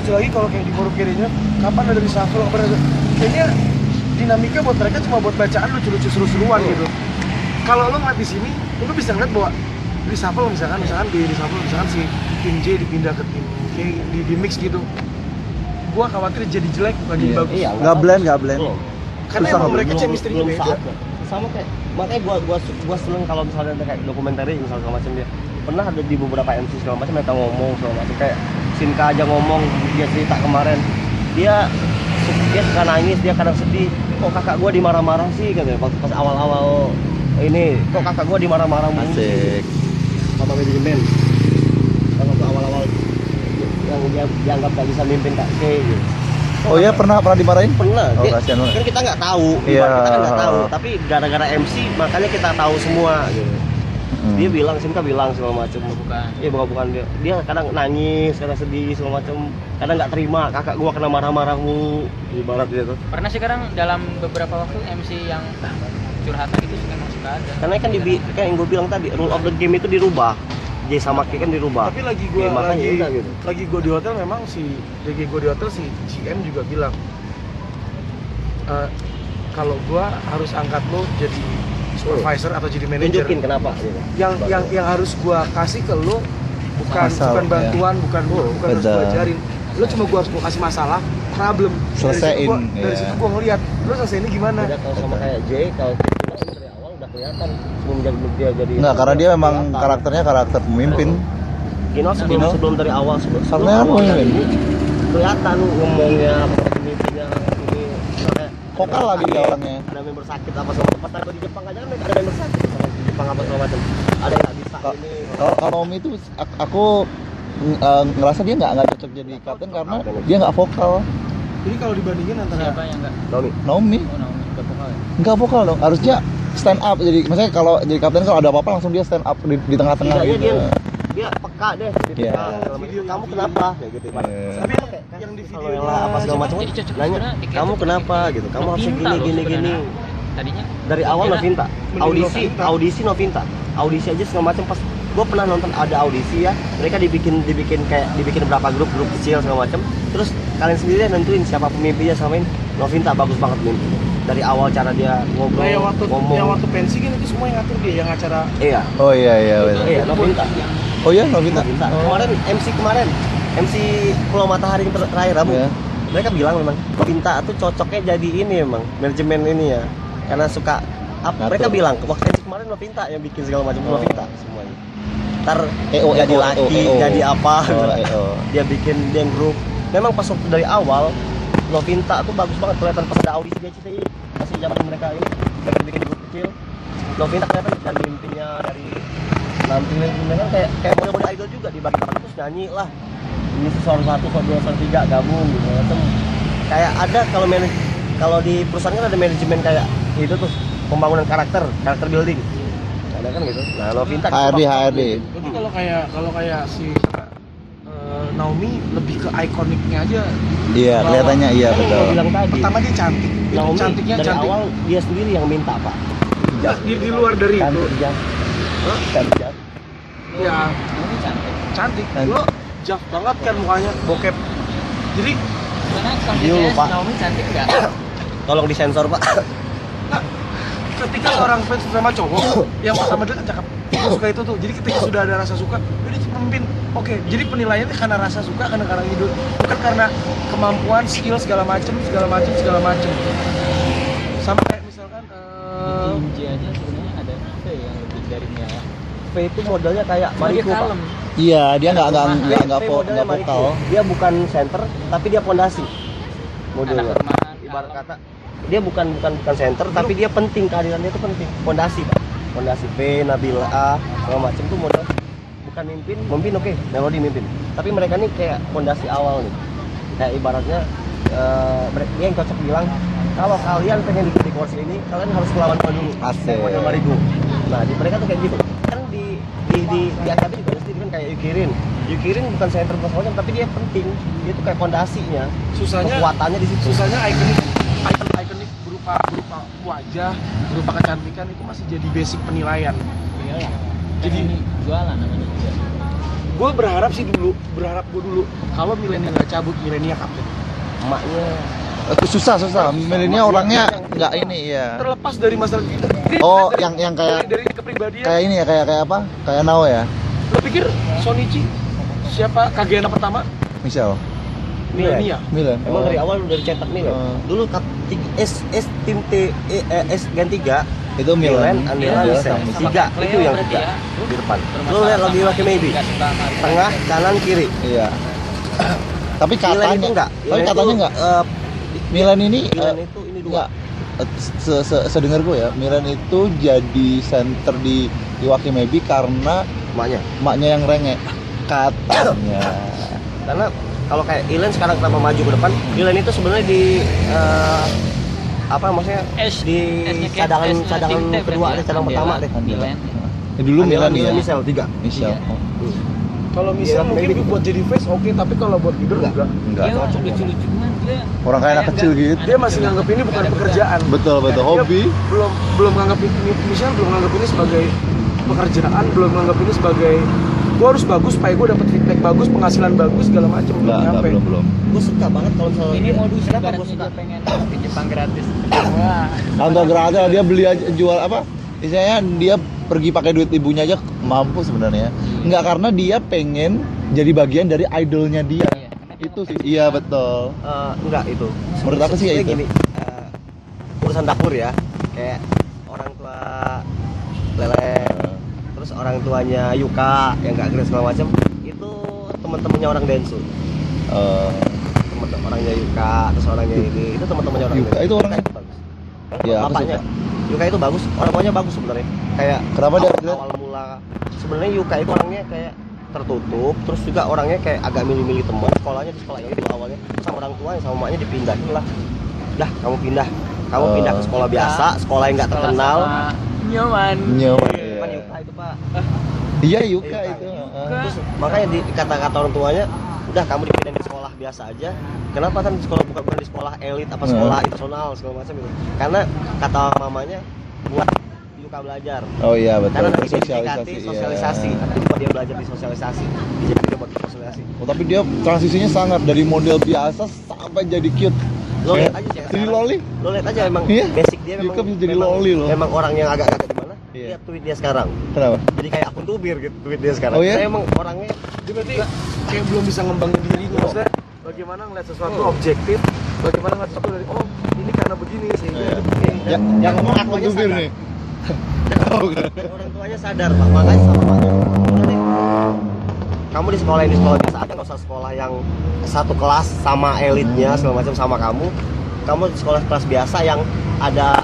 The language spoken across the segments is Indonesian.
lucu lagi kalau kayak di forum kirinya kapan ada reshuffle, kapan ada, kayaknya dinamika buat mereka cuma buat bacaan lucu-lucu seru-seruan gitu. Kalau lo ngeliat di sini, lo bisa ngeliat bahwa reshuffle misalkan di reshuffle misalkan si tim J dipindah ke tim K, di mix gitu. Gua khawatir jadi jelek bukan jadi bagus. Iya, Nggak blend. Karena emang mereka chemistry-nya belum beda. saatnya. Sama kayak makanya gua seneng kalau misalnya kayak dokumenter misalnya segala macam dia. Pernah ada di beberapa MC segala macam mereka ngomong segala macam kayak Sinka aja ngomong, dia cerita kemarin. Dia suka nangis, dia kadang sedih. Kok kakak gua dimarah-marah sih katanya pas awal-awal ini. Kok kakak gua dimarah-marah mulu. Asik. Sama manajemen. Kalau waktu awal-awal yang dia dianggap gak bisa mimpin Kak K gitu. Oh iya, pernah dimarahin? Pernah. Oh, kasihan banget. Kan kita nggak tahu, Iya. kita kan nggak tahu. Tapi gara-gara MC makanya kita tahu semua. Gitu. Dia bilang, Simka bilang segala macam. Bukan. Iya bukan dia. Dia kadang nangis, kadang sedih segala macam. Kadang nggak terima. Kakak gua kena marah-marah mulu. Ibarat gitu. Pernah sih sekarang dalam beberapa waktu MC yang curhatan itu memang suka ada. Karena kan kayak yang gue bilang tadi, rule of the game itu dirubah. J sama K kan dirubah. Tapi lagi Ya, makanya udah gitu. lagi gue di hotel memang gue di hotel si GM juga bilang kalau gue harus angkat lo jadi supervisor atau jadi manajer. Tunjukin kenapa gitu. Yang harus gue kasih ke lo bukan bantuan, bukan harus gue ajarin. Lo cuma gue harus kasih masalah, problem. Selesaiin. Dari situ gue ngeliat lo selesaiinnya gimana. Beda kalau sama kayak J, kalau J dari awal udah kelihatan sebelum dia jadi. Enggak, karena dia memang karakternya karakter pemimpin. Kino sebelum dari awal sebelum Sebenarnya awal pemimpin. kelihatan ngomongnya pemimpinnya ini kayak Vokal lagi dia orangnya. ada member sakit apa sama pas aku di Jepang aja kan ada member sakit di Jepang apa segala macam ada yang nggak bisa ini Kalau Om itu aku ngerasa dia nggak cocok jadi kapten karena dia nggak vokal. Jadi kalau dibandingin antara Siapa yang enggak? Naomi Naomi Oh, Naomi enggak vokal ya? nggak vokal dong. Harusnya stand up. Jadi maksudnya kalau jadi kapten kalau ada apa-apa langsung dia stand up di tengah-tengah Tidaknya gitu. dia peka deh dia Iya. peka segala macam. Kamu kenapa kayak gitu Pak. Iya. tapi Kayak yang di kalau videonya yang apa segala macam Jadi cocok nanya sebenarnya tiket kamu itu kenapa tiket gitu kamu harusnya Novinta loh gini sebenarnya. Tadinya dari awal kira- Novinta mending audisi Novinta audisi aja segala macam pas gue pernah nonton ada audisi ya mereka dibikin berapa grup kecil segala macam terus kalian sendiri yang nentuin siapa pemimpinnya sama ini Novinta bagus banget memimpin dari awal cara dia ngobrol Nah, ngomong yang waktu pensi kan itu semua yang ngatur dia, yang acara. iya Oh iya betul. iya Novinta Oh iya Novita. kemarin MC Pulau Matahari yang terakhir Rabu Iya. mereka bilang memang Novinta tuh cocoknya jadi ini memang manajemen ini ya karena suka Ngatur. mereka bilang waktu MC kemarin Novinta yang bikin segala macam Novinta semuanya ntar EO, jadi EO, laki EO. jadi apa EO. dia bikin grup memang pas waktu dari awal Novinta tuh bagus banget kelihatan pas ada audisi dia CTI masih zaman mereka ini mereka bikin grup kecil Novinta kelihatan dari mimpinya dari nampilnya kan kayak model-model idol juga di bagi terus nyanyi lah ini suara 1, suara 2, suara 3 gabung gitu macam kayak ada kalau di perusahaan kan ada manajemen kayak itu tuh pembangunan karakter building ada kan gitu nah Novinta HRD. Berarti kalau kayak si Naomi lebih ke ikoniknya aja. Iya, kelihatannya iya Kan yang betul. gua bilang tadi Pertama dia cantik. Itu Naomi cantiknya dari cantik. awal dia sendiri yang minta pak Nah, di luar dari itu. cantik jam cantik Ya, Naomi cantik. cantik. Cantik. Lo jaf banget kan mukanya, bokep. Jadi Karena Dia selanjutnya lupa. Naomi cantik enggak? tolong disensor pak ketika seorang fans sama cowok yang pertama dia kan cakep, dia suka itu tuh. Jadi ketika sudah ada rasa suka, dia pemimpin. Oke, jadi penilaiannya karena rasa suka, karena hidup, bukan karena kemampuan, skill segala macem. Sama kayak misalkan Tinji aja sebenarnya ada V yang lebih dari Miala. V itu modelnya kayak Dia Mariko pak kalem. Iya, dia nggak V modelnya Mariko vokal. dia bukan center tapi dia pondasi Anak modelnya rumahan. ibarat kata dia bukan center tapi dia penting kehadirannya itu penting pondasi pak pondasi V Nabila A segala macam tuh model bukan mimpin oke melodi mimpin tapi mereka nih kayak pondasi awal nih kayak ibaratnya dia yang cocok bilang kalau kalian pengen di kursi ini kalian harus melawan gua dulu Asik. model Marigo nah di mereka tuh kayak gitu kan di AKB juga mesti kan kayak Yukirin bukan center macam tapi dia penting dia tuh kayak pondasinya susahnya kekuatannya di situ ikonik berupa wajah, berupa kecantikan itu masih jadi basic penilaian. Iyalah. Jadi- Jadi jualan namanya juga. gue berharap gue dulu kalau Milenia nggak cabut, Milenia kapten. Emaknya Susah milenial orangnya nggak ini ya. Terlepas dari masalah kita. Oh, yang kayak dari kepribadian. kayak ini ya, kayak apa? Kayak Nao ya, Lo pikir Sonichi siapa Kagena pertama? Michel. Milenia. Milan. emang dari awal udah dicetak Milan. Dulu tim S Gen 3 itu Milan, Andela, Andela Michel. sama Tiga Clay itu yang berarti tiga ya. di depan. Lu lihat lagi pakai maybe. Tengah, kanan, kiri. Iya. Tapi Milan itu katanya enggak. Tapi katanya enggak. Milan ini Milan itu ini dua. enggak. Sedengar gue ya, Milan itu jadi center di Iwaki Maybe karena Emaknya. yang rengek katanya. Karena kalau kayak Ilan sekarang kenapa maju ke depan? Ilan itu sebenarnya di apa maksudnya di cadangan kedua deh, cadangan pertama deh. Dulu Milan ya. Michel 3. Michel. Kalau Michel mungkin buat jadi face oke, tapi kalau buat leader enggak. Enggak. Dia lucu-lucu banget dia. Orang kayak anak kecil gitu. Dia masih nganggap ini bukan pekerjaan. Betul Dia hobi. belum nganggap ini, Michel belum nganggap ini sebagai pekerjaan, belum nganggap ini sebagai gue harus bagus supaya gue dapat feedback bagus, penghasilan bagus segala macam. Belum. Gue suka banget kalau misalnya Ini modus kenapa gue ibaratnya suka? dia pengen ke Jepang gratis. Wah. Atau gratis dia beli aja, jual apa? Misalnya dia pergi pakai duit ibunya aja mampu sebenarnya. Enggak, karena dia pengen jadi bagian dari idolnya dia. Iya, karena Itu sih. Iya, betul. Enggak itu. Menurut aku sih ya Sebenarnya itu. gini, urusan dapur ya, kayak orang tua Lele, terus orang tuanya Yuka yang nggak keren segala macam, itu teman-temannya orang Densu. Teman orangnya Yuka, terus orangnya ini, itu teman-temannya orang Yuka Densu. itu orangnya? Yuka itu bagus. Iya, aku Bapaknya suka. Yuka itu bagus, orang tuanya bagus sebenarnya. Kayak Kenapa dia awal mula sebenarnya Yuka itu orangnya kayak tertutup, terus juga orangnya kayak agak milih-milih teman. Sekolahnya di sekolah itu awalnya terus sama orang tuanya sama emaknya dipindahin lah. Dah, kamu pindah ke sekolah biasa, sekolah yang nggak terkenal. Nyaman. Nyaman. Cuman Yuka itu Pak. Iya, Yuka itu. Terus makanya di kata-kata orang tuanya, udah kamu dipindahin di sekolah biasa aja. Kenapa kan di sekolah bukan di sekolah elit apa sekolah internasional segala macam itu? Karena kata mamanya buat Yuka belajar. Oh iya, betul. Karena nanti Iya. sosialisasi. Nanti buat dia belajar di sosialisasi. Jadi dia buat sosialisasi. Oh, tapi dia transisinya sangat dari model biasa sampai jadi cute. Lo lihat aja sih. Jadi loli. Lo lihat aja emang Iya. basic dia memang Yuka bisa jadi loli loh. Memang orang yang agak-agak gimana? Iya. Lihat tweet dia sekarang. Kenapa? Jadi kayak akun tubir gitu tweet dia sekarang. Oh, iya? Saya emang orangnya Dia berarti kayak belum bisa ngembangin dirinya. Maksudnya bagaimana ngeliat sesuatu objektif, bagaimana ngeliat sesuatu dari ini karena begini sehingga Iya. itu begini. Yang ngomong aku tuanya tubir sadar. nih. Oh, kan. orang tuanya sadar Pak, makanya sama maknya kamu di sekolah biasa aja, nggak usah sekolah yang satu kelas sama elitnya segala macam sama kamu di sekolah kelas biasa yang ada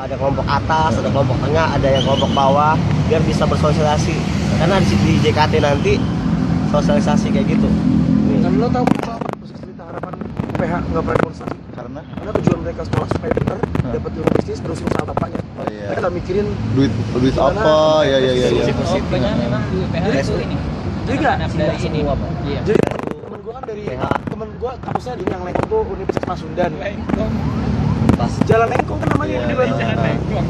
kelompok atas, ada kelompok tengah, ada yang kelompok bawah, biar bisa bersosialisasi. Karena di JKT nanti sosialisasi kayak gitu. Dan lo tahu apa proses cerita harapan PH nggak pernah demonstrasi? Karena Karena tujuan mereka sekolah supaya benar, dapat ilmu bisnis terus usaha bapaknya. Oh, iya. Mereka nggak mikirin duit apa? Ya. Oh, banyak memang di PH itu ini. Jadi nggak? Anak dari ini. Semua, Pak. Iya. Jadi temen gue kan dari PH. temen gue kampusnya di yang Lengkong tuh Universitas Pasundan. Pas Jalan Lengkong kan namanya Iya, di luar. jalan Lengkong.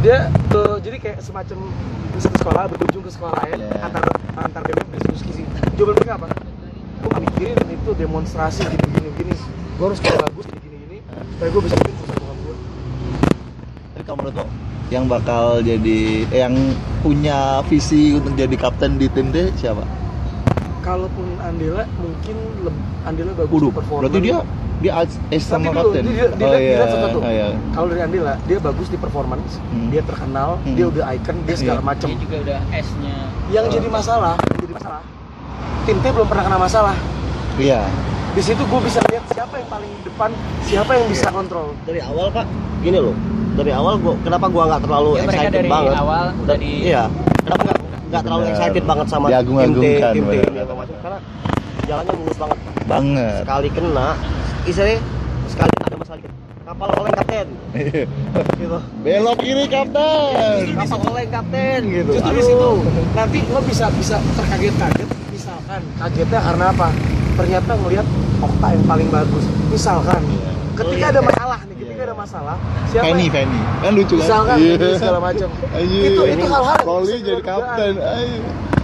Dia tuh jadi kayak semacam ke sekolah berkunjung ke sekolah lain Iya. antar BEM diskusi. Jawaban mereka apa? Gue nggak mikirin itu demonstrasi gini. Gue harus sekolah bagus gini supaya gue bisa bikin usaha bokap gue. Tapi kamu menurut lo yang bakal jadi yang punya visi untuk jadi kapten di tim D siapa? Kalaupun Andela mungkin Andela bagus Waduh, di performa. berarti dia ace sama Tapi dulu, kapten. dia sesuatu. Oh, iya. Kalau dari Andela, dia bagus di performance, dia terkenal, Hmm. dia udah icon, dia segala Iya. macem. Dia juga udah S-nya. Yang jadi masalah, tim T belum pernah kena masalah. Iya. Di situ gue bisa lihat siapa yang paling depan, siapa yang bisa kontrol. dari awal Pak, gini loh. Dari awal kenapa gua nggak terlalu Ya, mereka excited dari banget? awal udah di Iya. Kenapa nggak terlalu Benar. excited banget sama Diagung-agungkan, tim T benar. ini apa macam? Karena jalannya mulus banget. Banget. Sekali kena, istilahnya sekali ada masalah dikit. Kapal oleng kapten, gitu. Belok kiri kapten. Kapal oleng kapten, gitu. Justru di situ nanti lo bisa terkaget-kaget. Misalkan kagetnya karena apa? Ternyata ngelihat Okta yang paling bagus. Misalkan ketika ada masalah nih, ketika ada masalah, siapa Fanny kan lucu kan? misalkan Iya. ini segala macam. Anjir. Itu hal-hal yang Loli bisa jadi dilakukan. kapten. Ayo.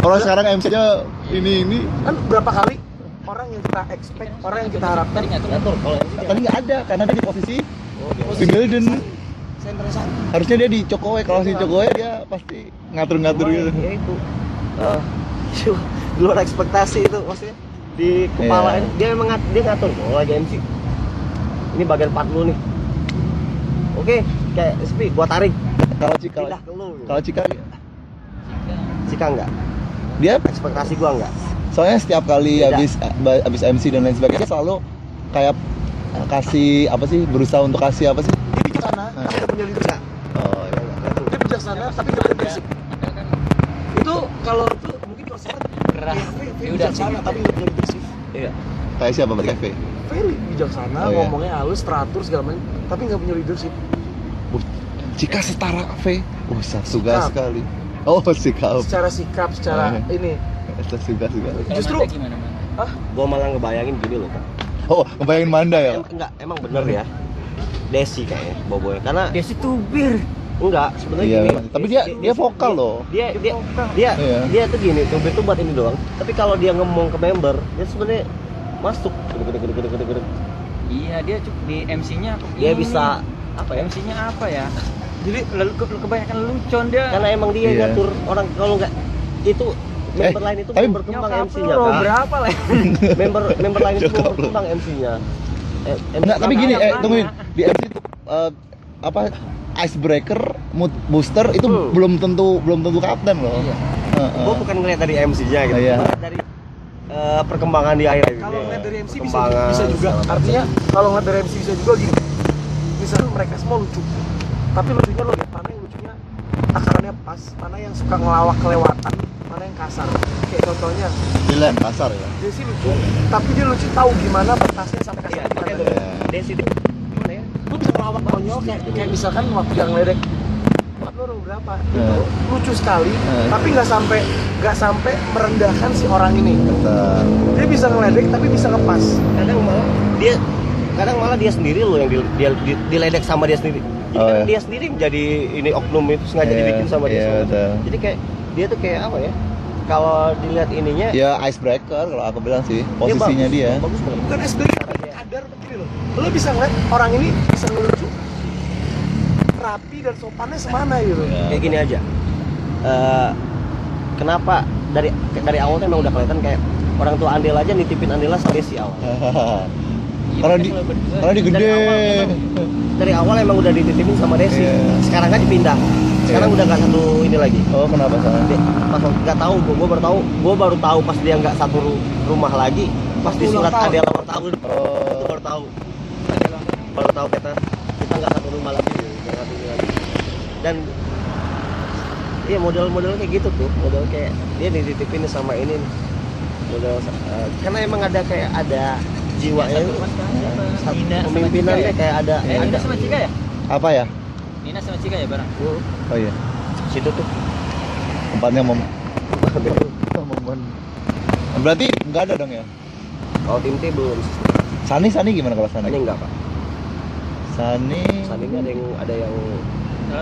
Orang sekarang MC aja ini Kan berapa kali orang yang kita expect, orang yang kita harapkan Tadi ngatur. Ngatur kalau MC tadi nggak ada karena dia di posisi Oh, Wimbledon. center satu. Harusnya dia di Cokowe, kalau si Cokowe dia pasti ngatur-ngatur gitu. Ya itu. Di luar ekspektasi itu maksudnya di kepala Iya. dia emang dia ngatur kalau lagi MC. Ini bagian part lu nih. Oke, kayak SP gua tarik. Kalau Cika, Pindah ke lu. kalau Cika Cika enggak? dia Ekspektasi gua enggak. soalnya setiap kali Beda. habis MC dan lain sebagainya selalu kayak kasih apa sih, berusaha untuk kasih apa sih? Dia bijaksana, tapi nggak punya leadership. Oh, ya enggak. Dia bijaksana, tapi nggak punya leadership. Kan Itu kalau itu mungkin kalau sekarang keras. dia Ya udah bijaksana, tapi nggak punya leadership. Iya. Kayak siapa berarti Cafe? Very bijaksana, Oh, iya. ngomongnya halus, teratur segala macam, tapi nggak punya leadership. Cika setara Cafe. Suga Sikap. sekali. Oh, sikap. Secara sikap, secara Oh, iya. ini. Suga. Kalau Justru- Manda gimana, Man? Gua malah ngebayangin gini loh, Kak. Oh, ngebayangin Manda ya? Emang bener ya. Desi kayaknya bobonya karena Dia sih tubir. enggak sebenarnya Iya, gini. tapi dia vokal loh. Dia Iya. dia tuh gini, tuh itu buat ini doang. Tapi kalau dia ngomong ke member, dia sebenarnya masuk. Gede. Iya, dia di MC-nya Dia bisa apa ya? MC-nya apa ya? Jadi kebanyakan lelucon dia. Karena emang dia Iya. ngatur orang kalau enggak itu member lain itu tapi- berkembang Nyokap MC-nya, lu Kak. berapa lah? Member lain itu Nyokap lu. berkembang MC-nya. Enggak, tapi gini, Makanya. tungguin. Di MC itu apa icebreaker, mood booster itu belum tentu kapten loh. Iya. Gua bukan ngeliat dari MC-nya gitu. Iya. Gua ngeliat dari perkembangan di akhir. Kalau ngeliat dari MC bisa Perkembangan, juga. segala macam. Artinya kalau ngeliat dari MC bisa juga gini. Misalnya mereka semua lucu, tapi lucunya lo lihat mana yang lucunya takarannya pas, mana yang suka ngelawak kelewatan, mana yang kasar. Kayak contohnya Gila, kasar ya. dia sih lucu, tapi dia lucu tahu gimana batasnya sampai kasar. Iya, gimana. makanya Desi itu gimana ya? Gue bisa ngelawak konyol kayak misalkan waktu yang ngeledek lo berapa itu lucu sekali, tapi nggak sampai merendahkan si orang ini. Betul. Dia bisa ngeledek tapi bisa ngepas. Kadang malah dia sendiri loh yang diledek sama dia sendiri. Jadi Oh, kan iya. dia sendiri menjadi ini oknum itu sengaja Iya, dibikin sama dia. iya, sendiri. betul. Jadi kayak dia tuh kayak apa ya? Kalau dilihat ininya Ya icebreaker kalau aku bilang sih, posisinya dia. bagus banget. Bukan SBY, kadar begini loh. Lo bisa ngeliat orang ini bisa ngelucu, rapi dan sopannya semana gitu. Kayak gini aja. Kenapa dari awal tuh emang udah kelihatan kayak orang tua Andel aja nitipin Andela sama Desi awal. Karena di karena di gede. Dari awal emang udah dititipin sama Desi. Iya. Sekarang kan dipindah. Sekarang Iya. udah nggak satu ini lagi. Oh, kenapa salah? Pas nggak tahu, gue baru tahu pas dia nggak satu rumah lagi. Pas di Ulang surat tahun. Adela ulang tahun. Oh. Itu baru tahu kita nggak satu rumah lagi. Nggak satu rumah lagi. Dan iya model kayak gitu tuh, model kayak dia dititipin sama ini model karena emang ada kayak ada jiwanya itu Nina sama pemimpinannya Cika ya? kayak ada Nina sama Cika ya? Apa ya? Nina sama Cika ya bareng? Oh iya, situ tuh tempatnya momen. Berarti nggak ada dong ya? kalau tim T belum Sani gimana kalau Sani? ini enggak pak Sani saat ini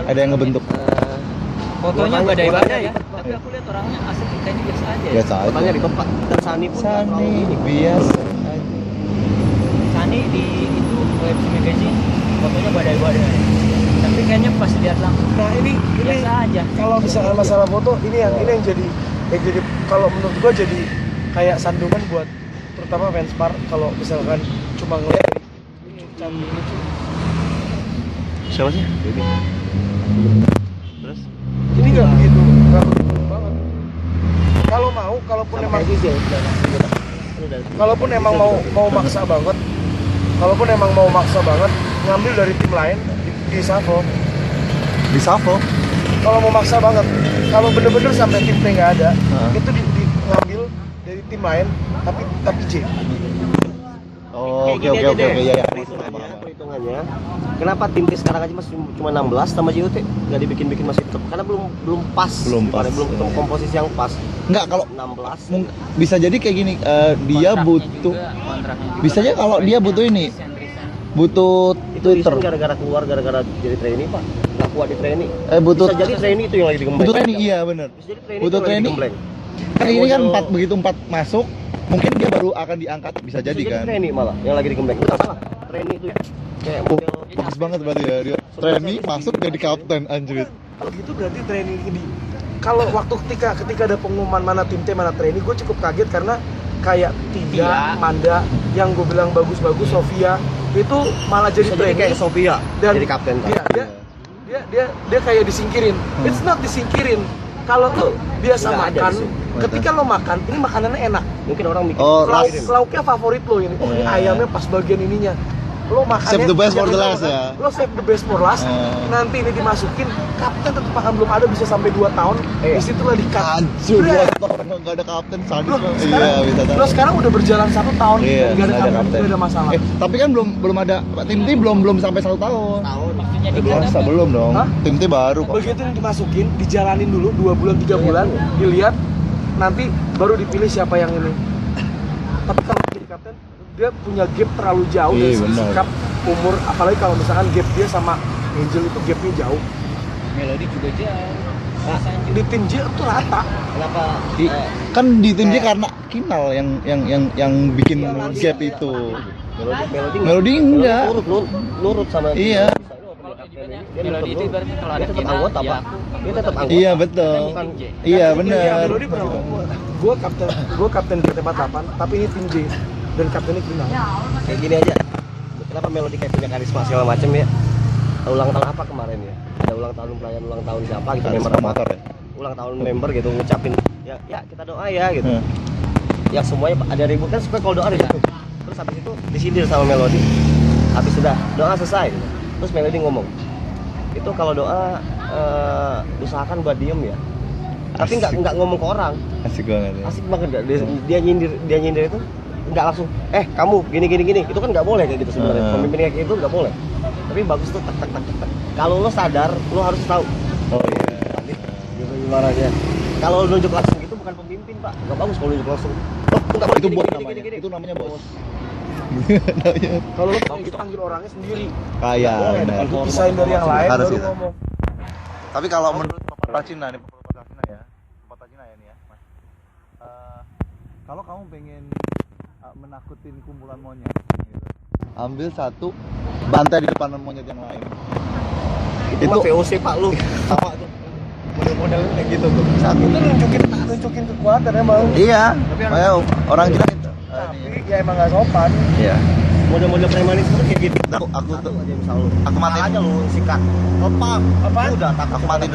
ada yang ngebentuk. Fotonya Gua tanya, badai-badai ya. gua tanya. Tapi aku lihat orangnya asik, kayaknya biasa aja. Biasa aja. Tanya di tempat dan Sani pun nggak terlalu Sani ini. biasa. Sani di itu web magazine fotonya badai-badai. Tapi kayaknya pas lihat langsung Nah ini biasa aja. kalau misalkan masalah foto ini yang jadi kalau menurut gua jadi kayak sandungan buat terutama fans par kalau misalkan cuma ngeliat lucu cantik lucu. Siapa sih? Terus Ini nggak begitu banget. Kalau mau, kalaupun sama emang kayak Gizel kalaupun emang mau maksa banget, kalaupun emang mau maksa banget ngambil dari tim lain di shuffle. Di Savo. Kalau mau maksa banget, kalau bener-bener sampai tim T nggak ada, itu ngambil dari tim lain tapi J. Oh, Kayak oke gini oke aja oke deh. oke, iya ya. Perhitungannya kenapa tim T sekarang aja masih cuma 16 sama JUT nggak dibikin masih tetap karena belum pas Belum pas. belum ketemu komposisi yang pas Enggak, kalau 16 bisa jadi kayak gini, dia Kontraknya butuh juga, kontraknya juga. bisa aja kalau dia butuh ini, Resign. butuh itu Twitter. resign gara-gara keluar gara-gara jadi trainee pak nggak kuat di trainee Butuh bisa jadi trainee itu yang lagi digembleng butuh training, iya benar. bisa jadi trainee Butuh itu yang lagi training. digembleng Kan ini kan begitu 4 masuk, mungkin dia baru akan diangkat, bisa jadi kan. Trainee malah yang lagi di comeback. Itu salah. Trainee itu ya. Kayak Oh, model bagus banget berarti ya dia. Trainee masuk jadi kapten anjir. Kalau gitu berarti training ini. Kalau waktu ketika ada pengumuman mana tim T mana training, gue cukup kaget karena kayak Tia, Tia. Manda yang gue bilang bagus-bagus, Sofia itu malah jadi bisa jadi training kayak Sofia dan jadi kapten kan. dia kayak disingkirin. It's not disingkirin. Kalau tuh biasa Nggak ada makan, di sini. ketika lo makan, ini makanannya enak. Mungkin orang mikir Oh, Lauknya favorit lo ini. Oh, ini Iya. ayamnya pas bagian ininya. Lo makannya Save the best for the jangan last makan. ya. Lo save the best for last. Nanti ini dimasukin, kapten tetap akan belum ada, bisa sampai 2 tahun. Iya. Di situ lah di-cut. Anjir, Udah. nggak ada kapten sadis Lo banget. sekarang, Iya, bisa tahu. lo sekarang udah berjalan 1 tahun, Iya, nggak ada kapten, nggak ada masalah. Tapi kan belum ada tim T belum sampai 1 tahun. Maksudnya Belum, belum dong. Hah? Tim T baru kok. Begitu yang dimasukin, dijalanin dulu 2 bulan 3 bulan, dilihat, nanti baru dipilih siapa yang ini. Tapi kalau jadi kapten, dia punya gap terlalu jauh Iya, dari segi benar. sikap, umur, apalagi kalau misalkan gap dia sama Angel itu gapnya jauh. Melodi juga jauh. Di tim J itu rata. Kenapa Kan di tim J karena Kinal yang bikin gap itu. Melodi enggak. nurut sama Iya. Melodi itu berarti kalau dia ada tetap final, anggota ya. pak dia tetap anggota Iya betul. Bukan Iya Yang benar. Melodi pernah gue kapten di tim 48, tapi ini tim J dan kaptennya Kinal. kayak gini aja. Kenapa Melodi kayak punya karisma segala macem ya? Ulang tahun apa kemarin ya? Ada ulang tahun pelayan ulang tahun siapa gitu, member apa? Motor ya. Ulang tahun member gitu, ngucapin ya kita doa ya gitu. Hmm. Ya semuanya ada ribut kan, suka kalau doa ribut. Terus habis itu disindir sama Melodi. Habis sudah doa selesai gitu. Terus Melodi ngomong, itu kalau doa usahakan buat diem ya. Tapi nggak ngomong ke orang. Asik banget ya. Asik banget nggak? Dia nyindir itu nggak langsung kamu gini itu kan nggak boleh kayak gitu sebenarnya. Pemimpin kayak gitu nggak boleh. Tapi bagus tuh tak. Kalau lo sadar lo harus tahu Oh iya. gitu ibaratnya. Kalau lo nunjuk langsung itu bukan pemimpin pak, nggak bagus kalau nunjuk langsung. Oh, nggak boleh Itu gini, bos gini, namanya. gini. Itu namanya bos. Kalau lo panggil orangnya sendiri, Kayak boleh, benar. lu pisahin dari yang lain, Harus baru gitu. ngomong. Tapi kalau menurut Bapak Cina nih, Bapak Cina ya, Bapak Cina ya nih ya, Mas. Kalau kamu pengen menakutin kumpulan monyet, gitu, ambil satu, bantai di depan monyet yang lain. Itu mah VOC pak lu. Sama tuh. Model-model kayak gitu tuh. Satu. Itu nunjukin kekuatan emang. Iya. Kayak orang Cina itu. Tapi ya emang nggak sopan. Iya. Model-model premanis itu kayak gitu. Aku tuh. Aja misal lu. Aku matiin. aja lu sikat. Apa? Apaan? Udah tak Aku matiin dulu.